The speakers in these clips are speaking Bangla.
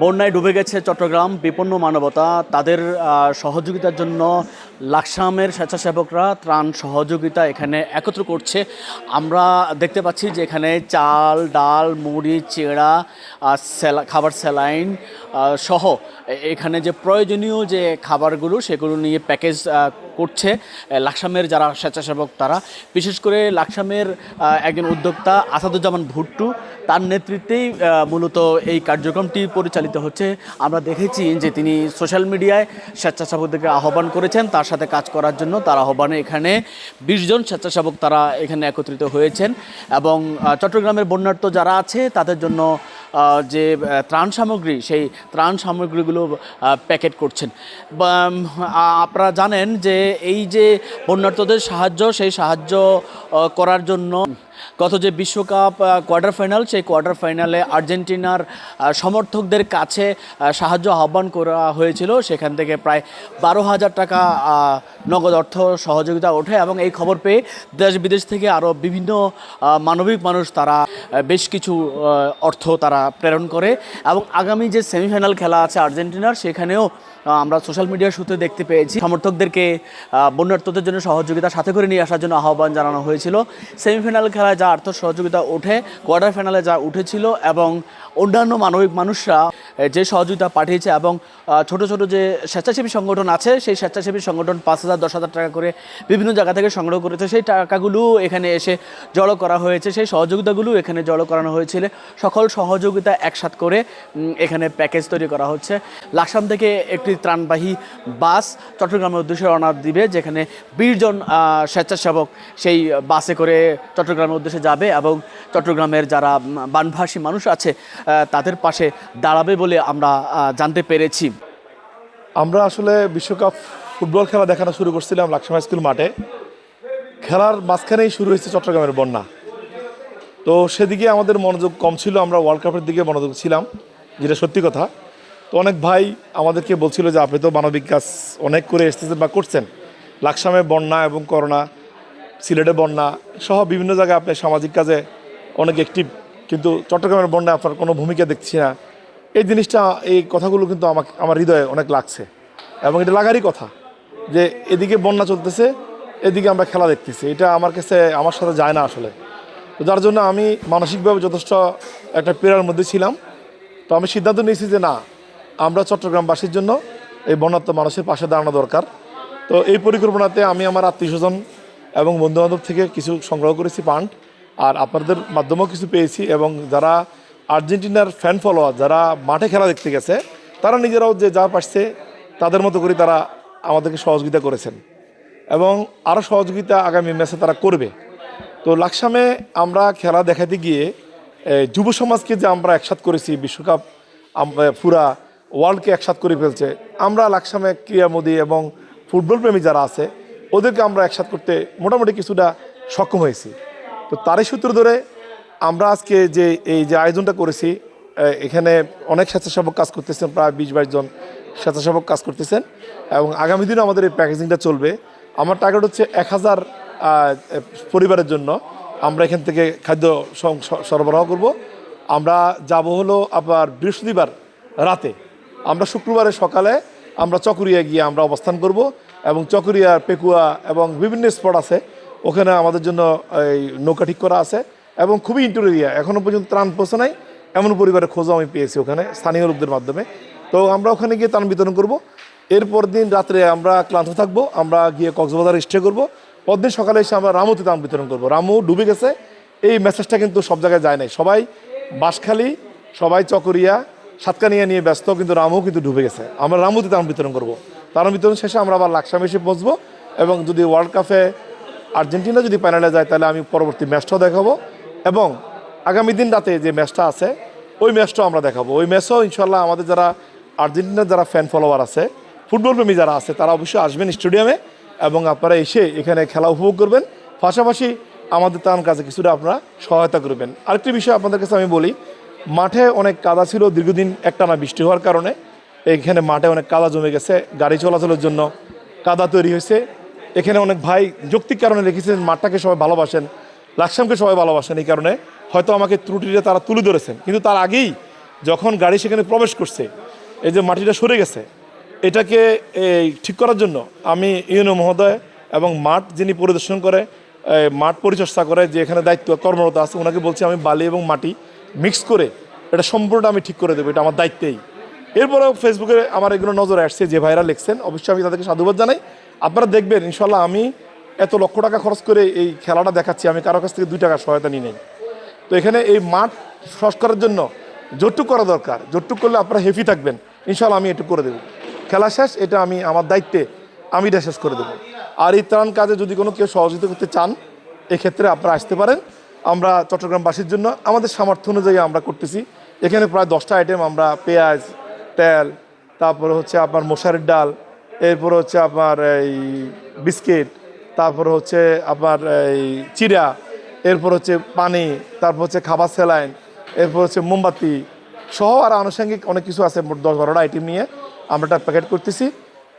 বন্যায় ডুবে গেছে চট্টগ্রাম, বিপন্ন মানবতা তাদের সহযোগিতার জন্য লাকসামের স্বেচ্ছাসেবকরা ত্রাণ সহযোগিতা এখানে একত্র করছে। আমরা দেখতে পাচ্ছি যে এখানে চাল, ডাল, মুড়ি, চিড়া, খাবার, স্যালাইন সহ এখানে যে প্রয়োজনীয় যে খাবারগুলো সেগুলো নিয়ে প্যাকেজ করছে লাকসামের যারা স্বেচ্ছাসেবক তারা। বিশেষ করে লাকসামের একজন উদ্যোক্তা আসাদুজ্জামান ভুট্টু, তার নেতৃত্বেই মূলত এই কার্যক্রমটি পরিচালিত হচ্ছে। আমরা দেখেছি যে তিনি সোশ্যাল মিডিয়ায় স্বেচ্ছাসেবকদেরকে আহ্বান করেছেন তার সাথে কাজ করার জন্য। তার আহ্বানে এখানে 20 জন স্বেচ্ছাসেবক তারা এখানে একত্রিত হয়েছেন এবং চট্টগ্রামের বন্যার্ত যারা আছে তাদের জন্য যে ত্রাণ সামগ্রী সেই ত্রাণ সামগ্রীগুলো প্যাকেট করছেন। আপনারা জানেন যে এই যে বন্যার্তদের সাহায্য, সেই সাহায্য করার জন্য গত যে বিশ্বকাপ কোয়ার্টার ফাইনাল, সেই কোয়ার্টার ফাইনালে আর্জেন্টিনার সমর্থকদের কাছে সাহায্য আহ্বান করা হয়েছিল। সেখান থেকে প্রায় 12,000 টাকা নগদ অর্থ সহযোগিতা ওঠে এবং এই খবর পেয়ে দেশ বিদেশ থেকে আরও বিভিন্ন মানবিক মানুষ তারা বেশ কিছু অর্থ তারা প্রেরণ করে এবং আগামী যে সেমিফাইনাল খেলা আছে আর্জেন্টিনার, সেখানেও আমরা সোশ্যাল মিডিয়ার সূত্রে দেখতে পেয়েছি সমর্থকদেরকে বন্যার্তদের জন্য সহযোগিতা সাথে করে নিয়ে আসার জন্য আহ্বান জানানো হয়েছিল। সেমিফাইনাল খেলায় যা আর্থ সহযোগিতা ওঠে, কোয়ার্টার ফাইনালে যা উঠেছিল এবং অন্যান্য মানবিক মানুষরা যে সহযোগিতা পাঠিয়েছে এবং ছোট ছোট যে স্বেচ্ছাসেবী সংগঠন আছে সেই স্বেচ্ছাসেবী সংগঠন 5,000 10,000 টাকা করে বিভিন্ন জায়গা থেকে সংগ্রহ করেছে। সেই টাকাগুলো এখানে এসে জড়ো করা হয়েছে, সেই সহযোগিতাগুলো এখানে জড়ো করানো হয়েছিল। সকল সহযোগিতা একসাথ করে এখানে প্যাকেজ তৈরি করা হচ্ছে। লাকসাম থেকে একটি ত্রাণবাহী বাস চট্টগ্রামের উদ্দেশ্যে রওনা দিবে, যেখানে 20 জন স্বেচ্ছাসেবক সেই বাসে করে চট্টগ্রামের উদ্দেশ্যে যাবে এবং চট্টগ্রামের যারা বানভাসী মানুষ আছে তাদের পাশে দাঁড়াবে বলে আমরা জানতে পেরেছি। আমরা আসলে বিশ্বকাপ ফুটবল খেলা দেখানো শুরু করছিলাম লাকসাম স্কুল মাঠে। খেলার মাঝখানেই শুরু হয়েছে চট্টগ্রামের বন্যা। তো সেদিকে আমাদের মনোযোগ কম ছিল, আমরা ওয়ার্ল্ড কাপের দিকে মনোযোগ ছিলাম, যেটা সত্যি কথা। তো অনেক ভাই আমাদেরকে বলছিল যে আপনি তো মানবিক কাজ অনেক করে এসেছেন বা করছেন, লাকসামে বন্যা এবং করোনা, সিলেটে বন্যা সহ বিভিন্ন জায়গায় আপনি সামাজিক কাজে অনেক অ্যাক্টিভ, কিন্তু চট্টগ্রামের বন্যায় আপনার কোনো ভূমিকা দেখছি না। এই জিনিসটা, এই কথাগুলো কিন্তু আমার হৃদয়ে অনেক লাগছে এবং এটা লাগারই কথা যে এদিকে বন্যা চলতেছে, এদিকে আমরা খেলা দেখতেছি। এটা আমার কাছে, আমার সাথে যায় না আসলে। তো যার জন্য আমি মানসিকভাবে যথেষ্ট একটা পীড়ার মধ্যে ছিলাম। তো আমি সিদ্ধান্ত নিয়েছি যে না, আমরা চট্টগ্রামবাসীর জন্য এই বন্যার্ত মানুষের পাশে দাঁড়ানো দরকার। তো এই পরিকল্পনাতে আমি আমার আত্মীয়স্বজন এবং বন্ধুবান্ধব থেকে কিছু সংগ্রহ করেছি ফান্ড, আর আপনাদের মাধ্যমেও কিছু পেয়েছি। এবং যারা আর্জেন্টিনার ফ্যান ফলোয়ার, যারা মাঠে খেলা দেখতে গেছে, তারা নিজেরাও যে যা পারছে তাদের মতো করে তারা আমাদেরকে সহযোগিতা করেছেন এবং আরও সহযোগিতা আগামী ম্যাচে তারা করবে। তো লাকসামে আমরা খেলা দেখাতে গিয়ে যুব সমাজকে যে আমরা একসাথ করেছি, বিশ্বকাপ পুরা ওয়ার্ল্ডকে একসাথ করে ফেলছে। আমরা লাকসামে ক্রীড়ামোদী এবং ফুটবল প্রেমী যারা আছে ওদেরকে আমরা একসাথ করতে মোটামুটি কিছুটা সক্ষম হয়েছি। তো তারই সূত্র ধরে আমরা আজকে যে এই যে আয়োজনটা করেছি, এখানে অনেক স্বেচ্ছাসেবক কাজ করতেছেন, প্রায় 20-22 জন স্বেচ্ছাসেবক কাজ করতেছেন এবং আগামী দিনে আমাদের এই প্যাকেজিংটা চলবে। আমার টার্গেট হচ্ছে 1000 পরিবারের জন্য আমরা এখান থেকে খাদ্য সরবরাহ করব। আমরা যাব হলো আবার বৃহস্পতিবার রাতে, আমরা শুক্রবারের সকালে আমরা চকরিয়া গিয়ে আমরা অবস্থান করব এবং চকরিয়ার পেকুয়া এবং বিভিন্ন স্পট আছে, ওখানে আমাদের জন্য এই নৌকা ঠিক করা আছে এবং খুবই ইন্টোর এরিয়া, এখনও পর্যন্ত ত্রাণ পৌঁছে নাই এমন পরিবারের খোঁজও আমি পেয়েছি ওখানে স্থানীয় লোকদের মাধ্যমে। তো আমরা ওখানে গিয়ে ত্রাণ বিতরণ করব। এরপর দিন রাত্রে আমরা ক্লান্ত থাকবো, আমরা গিয়ে কক্সবাজার স্টে করব। পরদিন সকালে এসে আমরা রামুতে ত্রাণ বিতরণ করব। রামু ডুবে গেছে, এই মেসেজটা কিন্তু সব জায়গায় যায় নাই। সবাই বাঁশখালী, সবাই চকরিয়া, সাতকানিয়া নিয়ে ব্যস্ত, কিন্তু রামু কিন্তু ডুবে গেছে। আমরা রামুতে ত্রাণ বিতরণ করব। ত্রাণ বিতরণ শেষে আমরা আবার লাকসামে এসে পৌঁছবো এবং যদি ওয়ার্ল্ড কাপে আর্জেন্টিনা যদি ফাইনালে যায় তাহলে আমি পরবর্তী ম্যাচটাও দেখাবো এবং আগামী দিন রাতে যে ম্যাচটা আছে ওই ম্যাচটাও আমরা দেখাবো। ওই ম্যাচও ইনশাল্লাহ আমাদের যারা আর্জেন্টিনার যারা ফ্যান ফলোয়ার আছে, ফুটবল প্রেমী যারা আছে, তারা অবশ্যই আসবেন স্টেডিয়ামে এবং আপনারা এসে এখানে খেলা উপভোগ করবেন, পাশাপাশি আমাদের ত্রাণ কাজে কিছুটা আপনারা সহায়তা করবেন। আরেকটি বিষয় আপনাদের কাছে আমি বলি, মাঠে অনেক কাদা ছিল দীর্ঘদিন একটানা বৃষ্টি হওয়ার কারণে। এখানে মাঠে অনেক কাদা জমে গেছে, গাড়ি চলাচলের জন্য কাদা তৈরি হয়েছে। এখানে অনেক ভাই যৌক্তিক কারণে লিখেছেন মাঠটাকে সবাই ভালোবাসেন, লাকসামকে সবাই ভালোবাসেন, এই কারণে হয়তো আমাকে ত্রুটিটা তারা তুলে ধরেছেন। কিন্তু তার আগেই যখন গাড়ি সেখানে প্রবেশ করছে, এই যে মাটিটা সরে গেছে, এটাকে ঠিক করার জন্য আমি ইউনো মহোদয় এবং মাঠ যিনি পরিদর্শন করে, মাঠ পরিচর্যা করে, যে এখানে দায়িত্ব কর্মরত আছে, ওনাকে বলছি আমি বালি এবং মাটি মিক্স করে এটা সম্পূর্ণটা আমি ঠিক করে দেবো, এটা আমার দায়িত্বেই। এরপরেও ফেসবুকে আমার এগুলো নজরে আসছে, যে ভাইরা লিখছেন, অবশ্যই আমি তাদেরকে সাধুবাদ জানাই। আপনারা দেখবেন ইনশাল্লাহ আমি এত লক্ষ টাকা খরচ করে এই খেলাটা দেখাচ্ছি, আমি কারো কাছ থেকে 2 টাকা সহায়তা নিই নাই। তো এখানে এই মাঠ সংস্কারের জন্য যতটুকু করা দরকার, যতটুকু করলে আপনারা হেফি থাকবেন, ইনশাল্লাহ আমি একটু করে দেবো। খেলা শেষ, এটা আমি আমার দায়িত্বে আমি এটা শেষ করে দেবো। আর এই ত্রাণ কাজে যদি কোনো কেউ সহযোগিতা করতে চান, এক্ষেত্রে আপনারা আসতে পারেন। আমরা চট্টগ্রামবাসীর জন্য আমাদের সামর্থ্য অনুযায়ী আমরা করতেছি। এখানে প্রায় 10টা আইটেম, আমরা পেঁয়াজ, তেল, তারপরে হচ্ছে আপনার মশারির ডাল, এরপরে হচ্ছে আপনার এই বিস্কিট, তারপরে হচ্ছে আপনার এই চিড়া, এরপর হচ্ছে পানি, তারপর হচ্ছে খাবার স্যালাইন, এরপর হচ্ছে মোমবাতি সহ আর আনুষঙ্গিক অনেক কিছু আছে। 10-12টা আইটেম নিয়ে আমরা একটা প্যাকেট করতেছি।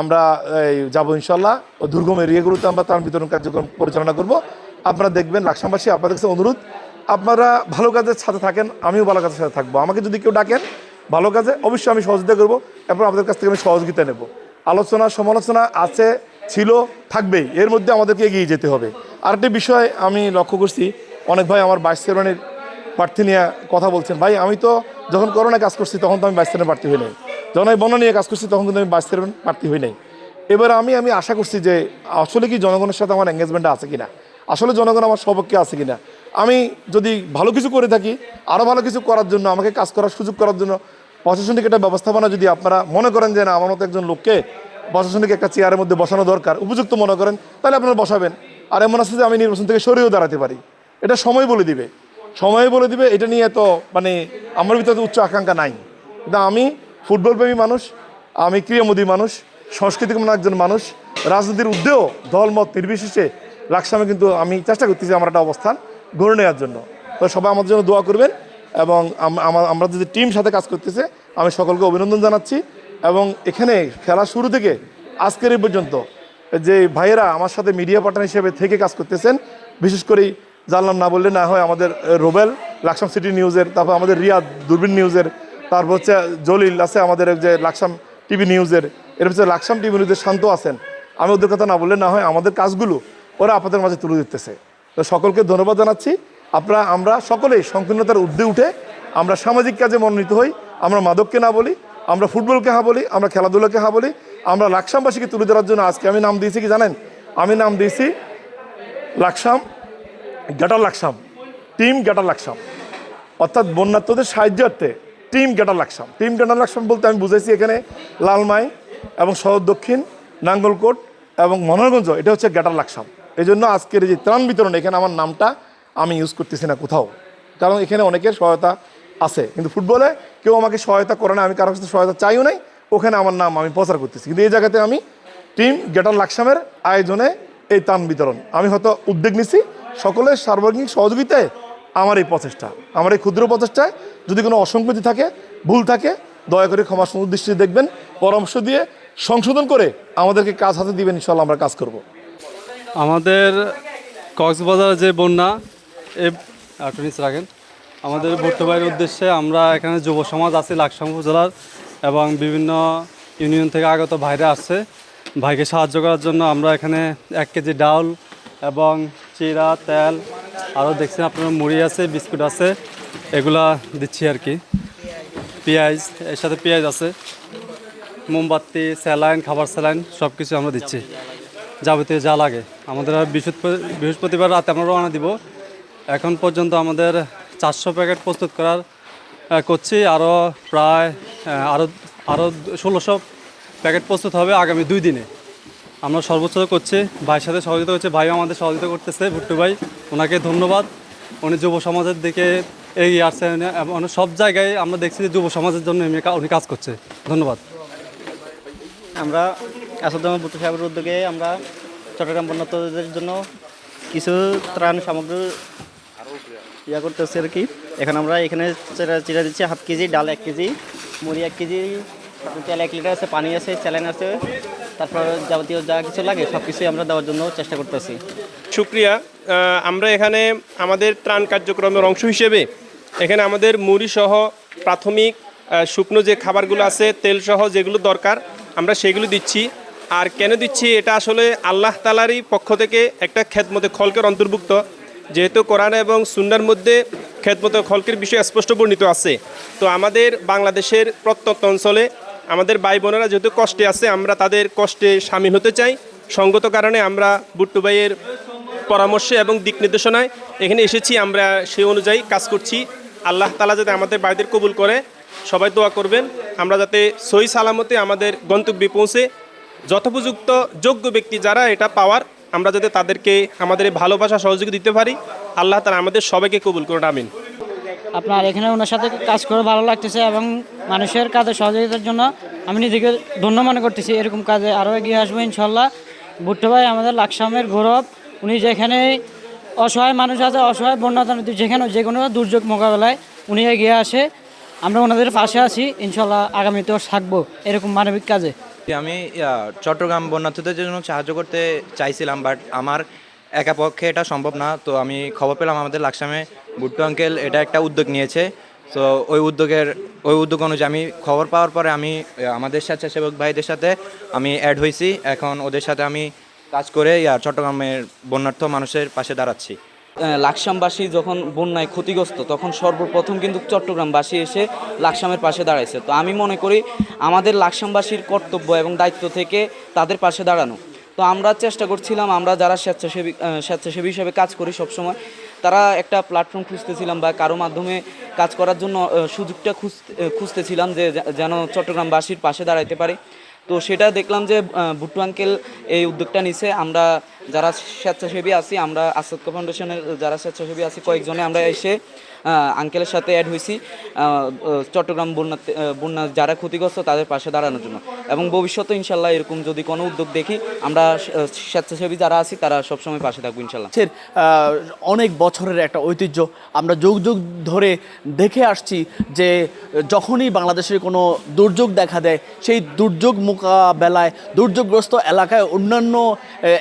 আমরা যাবো ইনশাল্লাহ ও দুর্গম এরিয়াগুলোতে আমরা ত্রাণ বিতরণ কার্যক্রম পরিচালনা করব। আপনারা দেখবেন, লাকসামবাসী আপনাদের কাছে অনুরোধ, আপনারা ভালো কাজের সাথে থাকেন, আমিও ভালো কাজের সাথে থাকবো। আমাকে যদি কেউ ডাকেন ভালো কাজে, অবশ্যই আমি সহযোগিতা করবো এবং আপনাদের কাছ থেকে আমি সহযোগিতা নেব। আলোচনা সমালোচনা আছে, ছিল, থাকবেই, এর মধ্যে আমাদেরকে এগিয়ে যেতে হবে। আরেকটি বিষয় আমি লক্ষ্য করছি, অনেক ভাই আমার ভাইস চেয়ারম্যানের প্রার্থী নিয়ে কথা বলছেন। ভাই, আমি তো যখন করোনায় কাজ করছি তখন তো আমি ভাইস চেয়ারম্যান প্রার্থী হই নাই, যখন আমি বন্যা নিয়ে কাজ করছি তখন কিন্তু আমি ভাইস চেয়ারম্যান প্রার্থী হই নাই। এবার আমি আশা করছি যে আসলে কি জনগণের সাথে আমার এঙ্গেজমেন্টটা আছে কিনা, আসলে জনগণ আমার সপক্ষে আছে কিনা। আমি যদি ভালো কিছু করে থাকি, আরও ভালো কিছু করার জন্য, আমাকে কাজ করার সুযোগ করার জন্য প্রশাসনিক একটা ব্যবস্থাপনা যদি আপনারা মনে করেন যে না, আমার মতো একজন লোককে প্রশাসনিক একটা চেয়ারের মধ্যে বসানো দরকার, উপযুক্ত মনে করেন, তাহলে আপনারা বসাবেন। আর এমন আছে যে আমি নির্বাচন থেকে সরেও দাঁড়াতে পারি, এটা সময় বলে দিবে, সময় বলে দিবে। এটা নিয়ে তো মানে আমার ভিতরে উচ্চ আকাঙ্ক্ষা নাই। কিন্তু আমি ফুটবলপ্রেমী মানুষ, আমি ক্রীড়ামোদী মানুষ, সাংস্কৃতিক একজন মানুষ, রাজনীতির উদ্দেও দলমত নির্বিশেষে লাকসামে কিন্তু আমি চেষ্টা করতেছি আমার একটা অবস্থান গড়ে নেওয়ার জন্য। তো সবাই আমাদের জন্য দোয়া করবেন এবং আমরা যদি টিম সাথে কাজ করতেছে, আমি সকলকে অভিনন্দন জানাচ্ছি। এবং এখানে খেলা শুরু থেকে আজকের এই পর্যন্ত যে ভাইয়েরা আমার সাথে মিডিয়া পার্টনার হিসেবে থেকে কাজ করতেছেন, বিশেষ করে জানলাম না বললে না হয়, আমাদের রোবেল লাকসাম সিটি নিউজের, তারপর আমাদের রিয়াদ দূরবীন নিউজের, তারপর হচ্ছে জলিল আছে আমাদের যে লাকসাম টিভি নিউজের, এর হচ্ছে লাকসাম টিভি নিউজের শান্ত আছেন। আমি ওদের কথা না বললে না হয়, আমাদের কাজগুলো ওরা আপনাদের মাঝে তুলে দিতেছে। তো সকলকে ধন্যবাদ জানাচ্ছি। আমরা সকলেই সংকীর্ণতার ঊর্ধ্বে উঠে আমরা সামাজিক কাজে মনোনীত হই। আমরা মাদককে না বলি, আমরা ফুটবলকে হা বলি, আমরা খেলাধুলাকে হা বলি। আমরা লাকসামবাসীকে তুলে ধরার জন্য আজকে আমি নাম দিয়েছি কি জানেন? আমি নাম দিয়েছি Laksam gather Laksam, team gather Laksam, অর্থাৎ বন্যার্থদের সাহায্যার্থে team gather Laksam. Team gather Laksam বলতে আমি বুঝাইছি এখানে লালমাই এবং শহর দক্ষিণ, নাঙ্গলকোট এবং মনোহরগঞ্জ, এটা হচ্ছে গ্যাটার লাকসাম। এই জন্য আজকের এই যে ত্রাণ বিতরণ, এখানে আমার নামটা আমি ইউজ করতেছি না কোথাও, কারণ এখানে অনেকের সহায়তা আছে। কিন্তু ফুটবলে কেউ আমাকে সহায়তা করে না, আমি কারোর কাছে সহায়তা চাইও নাই, ওখানে আমার নাম আমি প্রচার করতেছি। কিন্তু এই জায়গাতে আমি টিম গ্যাটার লাকসামের আয়োজনে এই ত্রাণ বিতরণ আমি হয়তো উদ্যোগ নিছি, সকলের সার্বজনীন সহযোগিতায় আমার এই প্রচেষ্টা, আমার এই ক্ষুদ্র প্রচেষ্টায় যদি কোনো অসংগতি থাকে, ভুল থাকে, দয়া করে ক্ষমা সুন্দর দৃষ্টিতে দেখবেন, পরামর্শ দিয়ে সংশোধন করে আমাদেরকে কাজ হাতে দিবেন, ইনশাল্লাহ আমরা কাজ করব। আমাদের কক্সবাজার যে বন্যা, এই নিচে রাখেন, আমাদের ভর্তুবাইয়ের উদ্দেশ্যে আমরা এখানে যুব সমাজ আছি লাকসাম উপজেলার, এবং বিভিন্ন ইউনিয়ন থেকে আগত ভাইরা আসছে। ভাইকে সাহায্য করার জন্য আমরা এখানে 1 কেজি ডাউল এবং চিরা, তেল, আরও দেখছেন আপনার মুড়ি আছে, বিস্কুট আছে, এগুলা দিচ্ছি আর কি। পেঁয়াজ, এর সাথে পেঁয়াজ আছে, মোমবাতি, স্যালাইন, খাবার স্যালাইন সব কিছু আমরা দিচ্ছি, যাবতীয় যা লাগে। আমাদের আর বৃহস্পতিবার রাতে আমরা রওনা দিব। এখন পর্যন্ত আমাদের 400 প্যাকেট প্রস্তুত করছি, আরও প্রায় আরও 1600 প্যাকেট প্রস্তুত হবে আগামী 2 দিনে। আমরা সর্বোচ্চ করছি, ভাইয়ের সাথে সহযোগিতা করছে, ভাইও আমাদের সহযোগিতা করতেছে, ভুট্টু ভাই, ওনাকে ধন্যবাদ। উনি যুব সমাজের দিকে এগিয়ে আসছেন এবং সব জায়গায় আমরা দেখছি যে যুব সমাজের জন্য উনি কাজ করছে। ধন্যবাদ। আমরা আসাদুজ্জামান ভুট্টু সাহেবের উদ্যোগে আমরা চট্টগ্রাম বন্যার্তদের জন্য কিছু ত্রাণ সামগ্রী করতেছি আর কি। এখানে চিরা দিচ্ছি 1/2 কেজি, ডাল 1 কেজি, মুড়ি 1 কেজি, তেল 1 লিটার আছে, পানি আছে, স্যালাইন আছে, তারপর যাবতীয় যা কিছু লাগে সব কিছুই আমরা দেওয়ার জন্য চেষ্টা করতেছি। শুক্রিয়া। আমরা এখানে আমাদের ত্রাণ কার্যক্রমের অংশ হিসেবে এখানে আমাদের মুড়ি সহ প্রাথমিক শুকনো যে খাবারগুলো আছে তেল সহ যেগুলো দরকার আমরা সেগুলো দিচ্ছি। আর কেন দিচ্ছি, এটা আসলে আল্লাহ তাআলারই পক্ষ থেকে একটা খেদমতে খলকের অন্তর্ভুক্ত, যেহেতু কোরআন এবং সুন্নাহর মধ্যে খেদমতে খলকের বিষয় স্পষ্ট বর্ণিত আছে। তো আমাদের বাংলাদেশের প্রত্যন্ত অঞ্চলে আমাদের ভাই বোনেরা যেহেতু কষ্টে আছে, আমরা তাদের কষ্টে সামিল হতে চাই। সঙ্গত কারণে আমরা বুট্টু ভাইয়ের পরামর্শে এবং দিক নির্দেশনায় এখানে এসেছি, আমরা সেই অনুযায়ী কাজ করছি। আল্লাহ তাআলা যাতে আমাদের ভাইদের কবুল করে, সবাই দোয়া করবেন আমরা যাতে সহি সালামতে আমাদের গন্তব্যে পৌঁছে যথোপযুক্ত যোগ্য ব্যক্তি যারা এটা পাওয়ার, আমরা যাতে তাদেরকে আমাদের এই ভালোবাসা সহযোগী দিতে পারি। আল্লাহ তাআলা আমাদের সবাইকে কবুল করুন, আমিন। আপনার এখানে ওনার সাথে কাজ করে ভালো লাগতেছে এবং মানুষের কাজে সহযোগিতার জন্য আমি নিজেকে ধন্য মনে করতেছি। এরকম কাজে আরও এগিয়ে আসবো ইনশাল্লাহ। ভুট্টো ভাই আমাদের লাকসামের গৌরব। উনি যেখানে অসহায় মানুষ আছে, অসহায় বন্যা যেখানে যে কোনো দুর্যোগ মোকাবেলায় উনি এগিয়ে আসে। আমরা ওনাদের পাশে আছি, ইনশাল্লাহ আগামীতেও থাকবো এরকম মানবিক কাজে। আমি চট্টগ্রাম বন্যার্থীদের জন্য সাহায্য করতে চাইছিলাম, বাট আমার একা পক্ষে এটা সম্ভব না। তো আমি খবর পেলাম আমাদের লাকসামে বুট্টু আঙ্কেল এটা একটা উদ্যোগ নিয়েছে। তো ওই উদ্যোগ অনুযায়ী আমি খবর পাওয়ার পরে আমি আমাদের স্বেচ্ছাসেবক ভাইদের সাথে আমি অ্যাড হয়েছি। এখন ওদের সাথে আমি কাজ করে চট্টগ্রামের বন্যার্থ মানুষের পাশে দাঁড়াচ্ছি। লাকসামবাসী যখন বন্যায় ক্ষতিগ্রস্ত, তখন সর্বপ্রথম কিন্তু চট্টগ্রামবাসী এসে লাকসামের পাশে দাঁড়াইছে। তো আমি মনে করি আমাদের লাকসামবাসীর কর্তব্য এবং দায়িত্ব থেকে তাদের পাশে দাঁড়ানো। তো আমরা চেষ্টা করছিলাম, আমরা যারা স্বেচ্ছাসেবী হিসেবে কাজ করি সবসময়, তারা একটা প্ল্যাটফর্ম খুঁজতেছিলাম বা কারো মাধ্যমে কাজ করার জন্য সুযোগটা খুঁজতেছিলাম যে যেন চট্টগ্রামবাসীর পাশে দাঁড়াইতে পারি। তো সেটা দেখলাম যে ভুট্টু আঙ্কেল এই উদ্যোগটা নিছে। আমরা যারা স্বেচ্ছাসেবী আছি, আমরা আসাদ ফাউন্ডেশনের যারা স্বেচ্ছাসেবী আছি কয়েকজনে আমরা এসে আঙ্কেলের সাথে অ্যাড হয়েছি চট্টগ্রাম বন্যা যারা ক্ষতিগ্রস্ত তাদের পাশে দাঁড়ানোর জন্য। এবং ভবিষ্যতে ইনশাল্লাহ এরকম যদি কোনো উদ্যোগ দেখি, আমরা স্বেচ্ছাসেবী যারা আছি তারা সবসময় পাশে থাকবো ইনশাল্লাহ। অনেক বছরের একটা ঐতিহ্য, আমরা যুগ যুগ ধরে দেখে আসছি যে যখনই বাংলাদেশের কোনো দুর্যোগ দেখা দেয়, সেই দুর্যোগ মোকাবেলায় দুর্যোগগ্রস্ত এলাকায় অন্যান্য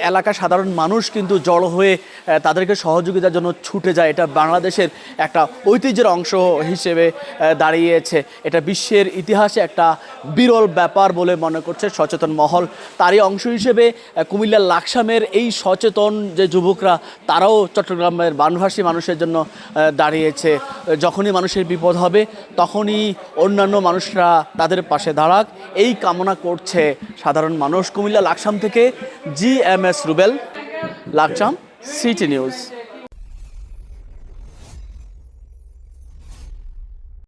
এলাকার সাধারণ মানুষ কিন্তু জড়ো হয়ে তাদেরকে সহযোগিতার জন্য ছুটে যায়। এটা বাংলাদেশের একটা ঐতিহ্যের অংশ হিসেবে দাঁড়িয়েছে। এটা বিশ্বের ইতিহাসে একটা বিরল ব্যাপার বলে মনে করছে সচেতন মহল। তারই অংশ হিসেবে কুমিল্লার লাকসামের এই সচেতন যে যুবকরা, তারাও চট্টগ্রামের বানভাসী মানুষের জন্য দাঁড়িয়েছে। যখনই মানুষের বিপদ হবে তখনই অন্যান্য মানুষরা তাদের পাশে দাঁড়াক, এই কামনা করছে সাধারণ মানুষ। কুমিল্লা লাকসাম থেকে GMS Rubel, Laksam city news.